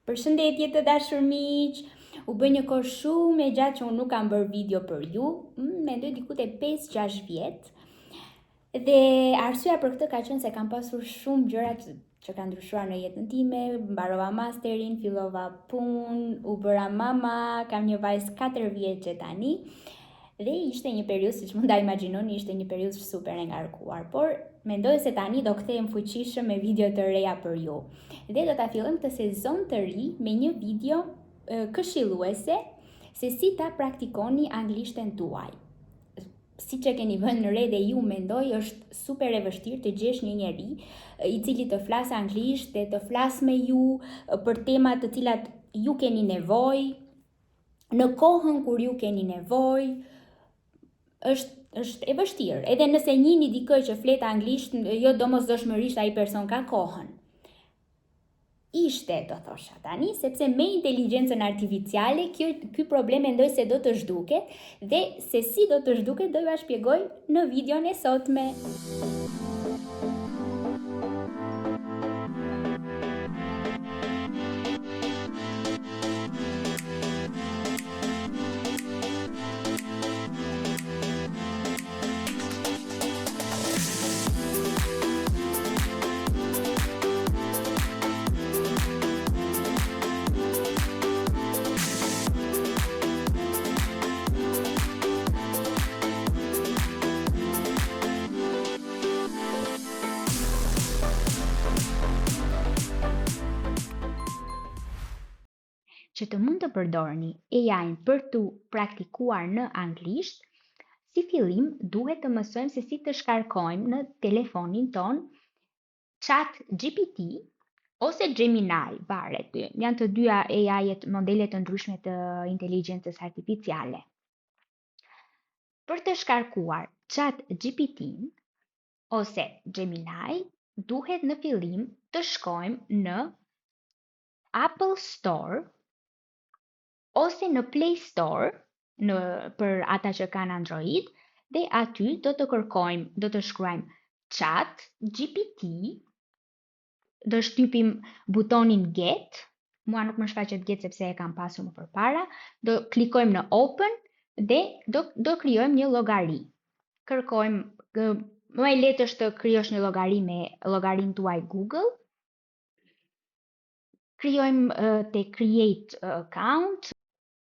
Përshëndetje të dashur miq. U bë një kohë shumë e gjatë që unë nuk kam bërë video për ju. Mendoj diku te 5-6 vjet. Dhe arsyeja për këtë ka qenë se kam pasur shumë gjëra që kanë ndryshuar në jetën time. Mbarova masterin, fillova punë, u bëra mama, kam një vajzë 4 vjeçe tani. Dhe ishte një periudhë, siç mund ta imagjinoni, ishte një periudhë super e ngarkuar, por mendoj se tani do kthehem fuqishëm me video të reja për ju. Dhe do ta fillojmë këtë sezon të ri me një video këshilluese se si ta praktikoni anglishten tuaj. Siç e keni vënë re dhe ju, mendoj është super e vështirë të gjesh një njeri i cili të flasë anglisht dhe të flasë me ju për tema të cilat ju keni nevojë, në kohën kur ju keni nevojë. Është e vështirë. Edhe nëse njihni dikë që flet anglisht, jo domosdoshmërisht ai person ka kohën. Ishte, do thosha tani, sepse me inteligjencën artificiale ky problem mendoj se do të zhduket dhe se si do të zhduket do ju shpjegoj në videon e sotme. Që të mund të përdorni AI-n për të praktikuar në anglisht, si fillim duhet të mësojmë se si të shkarkojmë në telefonin ton ChatGPT ose Gemini, varet. Janë të dyja AI-et, modelet të ndryshme të inteligjencës artificiale. Për të shkarkuar ChatGPT-n ose Gemini, duhet në fillim të shkojmë në Apple Store ose në Play Store për ata që kanë Android, dhe aty do të shkruajmë ChatGPT, do shtypim butonin Get, mua nuk më shfaqet Get sepse e kam pasur më përpara, do klikojmë në Open dhe do krijojmë një llogari. Kërkojmë, më e lehtë është të krijosh një llogari me llogarinë tuaj Google. Krijojmë te Create Account.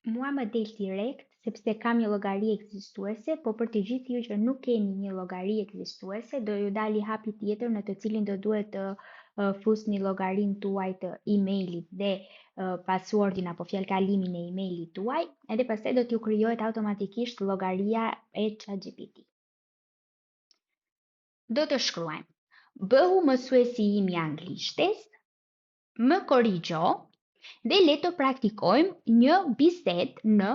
Mua më del direkt sepse kam një llogari ekzistuese, po për të gjithë ju që nuk keni një llogari ekzistuese, do ju dali hapi tjetër në të cilin do duhet të fusni llogarinë tuaj të emailit dhe passwordin apo fjalkalimin e emailit tuaj, edhe pastaj do t'ju krijohet automatikisht llogaria e ChatGPT. Do të shkruajmë: bëhu mësuesi im i anglishtes, më korrigjo dhe le të praktikojmë një bisedë në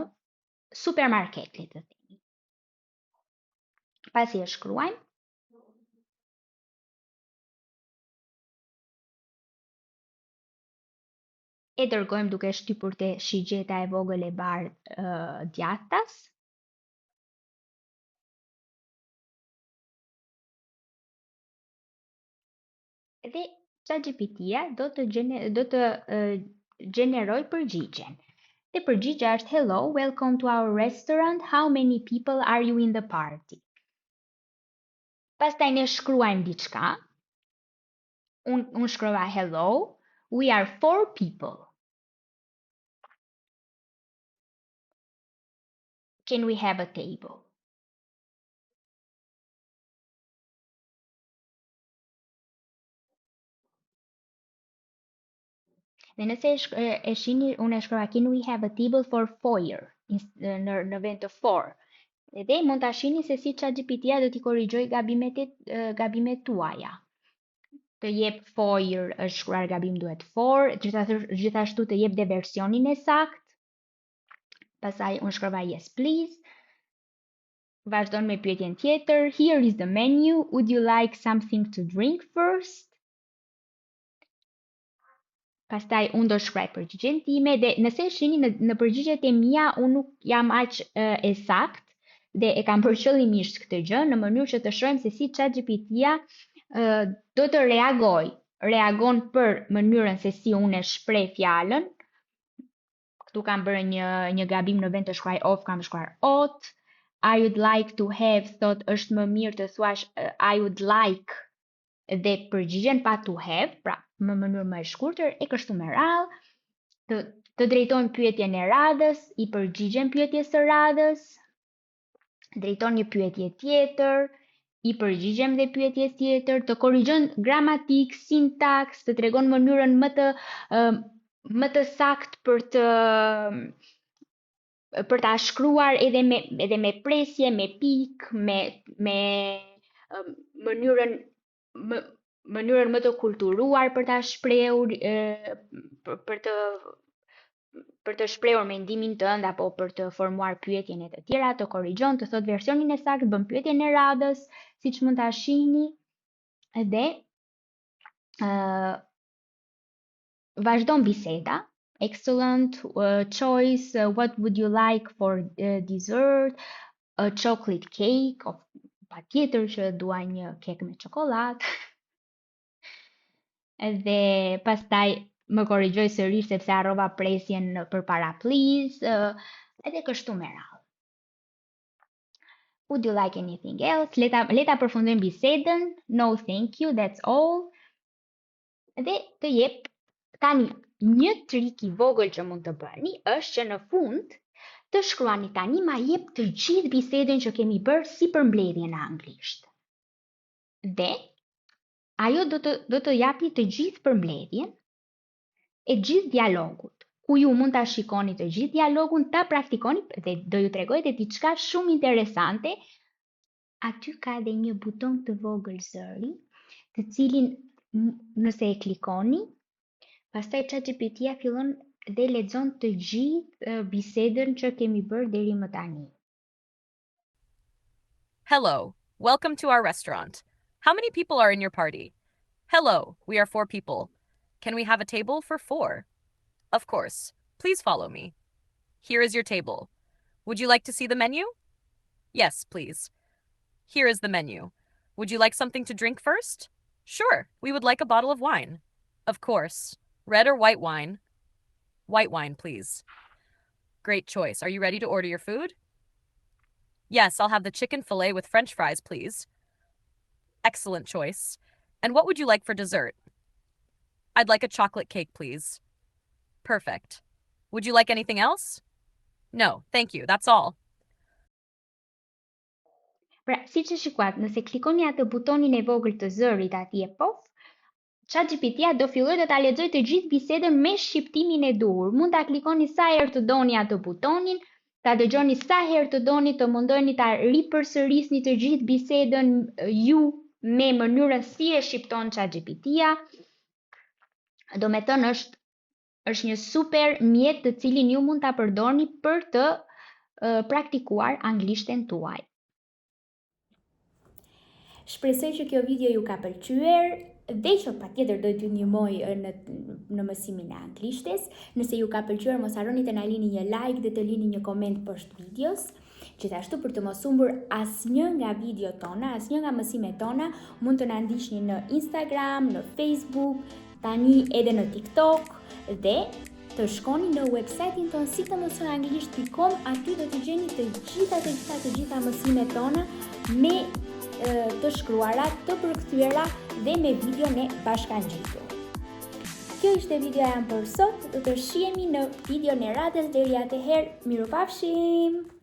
supermarket, le të themi. Pasi e shkruajmë, e dërgojmë duke shtypur te shigjeta e vogël e bardhë djathtas. Dhe ChatGPT-ja do të gjeneroj përgjigjen. Dhe përgjigja është: hello, welcome to our restaurant. How many people are you in the party? Pastaj ne shkruajmë diçka. Unë shkruaj hello, we are 4 people. Can we have a table? Dhe nëse e shihni, unë e shkruaj can we have a table for 4 në vend të 4. Dhe mund ta shihni se si ChatGPT-ja do t'i korrigjoj gabimet tuaja. Të jep 4 është shkruar gabim, duhet 4, gjithashtu të jep dhe versionin e sakt. Pastaj unë shkruaj yes please. Vazhdon me pyetjen tjetër: here is the menu, would you like something to drink first? Pastaj unë do shkruaj përgjigjen time dhe nëse shihni në përgjigjet e mia unë nuk jam aq e sakt dhe e kam përqëllimisht këtë gjë në mënyrë që të shohim se si ChatGPT-ja do të reagojë reagon për mënyrën se si unë e shpreh fjalën. Këtu kam bërë një gabim në vend të shkruaj of, kam shkruar ot. I would like to have, thot është më mirë të thuash I would like dhe përgjigjen pa to have, pra në mënyrë më e shkurtër e kështu me radhë. Të drejtojmë pyetjen e radhës, i përgjigjen pyetjes së radhës, drejton një pyetje tjetër, i përgjigjem dhe pyetjes tjetër, të korrigjon gramatik, sintaks, të tregon mënyrën më të saktë për ta shkruar edhe me presje, me pikë, me mënyrën më të kulturuar për ta shprehur, për të shprehur mendimin tënd apo për të formuar pyetjen e të tjera, të korrigjon, të thot versionin e saktë, bën pyetjen e radhës, siç mund ta shihni, dhe vazhdon biseda. Excellent choice. What would you like for dessert? A chocolate cake. Patjetër që dua një kek me çokoladë. Dhe pastaj më korrigjoj sërish sepse harrova presjen përpara please. Edhe kështu me radhë. Would you like anything else? Leta përfundojmë bisedën. No, thank you. That's all. Dhe të jep tani një trik i vogël që mund të bëni është që në fund të shkruani tani ma jep të gjithë bisedën që kemi bërë si përmbledhje në anglisht. Dhe ajo do të japi të gjithë përmbledhjen e gjithë dialogut, ku ju mund ta shikoni të gjithë dialogun, ta praktikoni dhe do ju tregoj edhe diçka shumë interesante. Aty ka edhe një buton të vogël zëri, të cilin nëse e klikoni, pastaj ChatGPT-ja fillon dhe lexon të gjithë bisedën që kemi bërë deri më tani. Hello, welcome to our restaurant. How many people are in your party? Hello, we are 4 people. Can we have a table for 4? Of course. Please follow me. Here is your table. Would you like to see the menu? Yes, please. Here is the menu. Would you like something to drink first? Sure, we would like a bottle of wine. Of course. Red or white wine? White wine, please. Great choice. Are you ready to order your food? Yes, I'll have the chicken fillet with French fries, please. Excellent choice. And what would you like for dessert? I'd like a chocolate cake, please. Perfect. Would you like anything else? No, thank you. That's all. Pra, si që shikuat, nëse klikoni atë butonin e vogël të zërit atje pof, ChatGPT-ja do filloj të ta lexoj të gjithë bisedën me shqiptimin e duhur. Mund ta klikoni sa herë të doni atë butonin, ta dëgjoni sa herë të doni, të mundoheni ta ripërsërisni të gjithë bisedën ju me mënyrën si e shqipton ChatGPT-ja. Do me thënë është një super mjet të cilin ju mund ta përdorni për të praktikuar anglishten tuaj. Shpresoj që kjo video ju ka pëlqyer dhe që patjetër do t'ju ndihmoj në mësimin e anglishtes. Nëse ju ka pëlqyer, mos harroni të na lini një like dhe të lini një koment poshtë videos. Gjithashtu, për të mos humbur asnjë nga videot tona, asnjë nga mësimet tona, mund të na ndiqni në Instagram, në Facebook, tani edhe në TikTok dhe të shkoni në website-in ton sitomosonanglisht.com, aty do të gjeni të gjitha mësimet tona me të shkruara, të përkthyera dhe me videon e bashkangjitur. Kjo ishte videoja për sot, do të shihemi në videon e radhës deri atëherë, mirupafshim!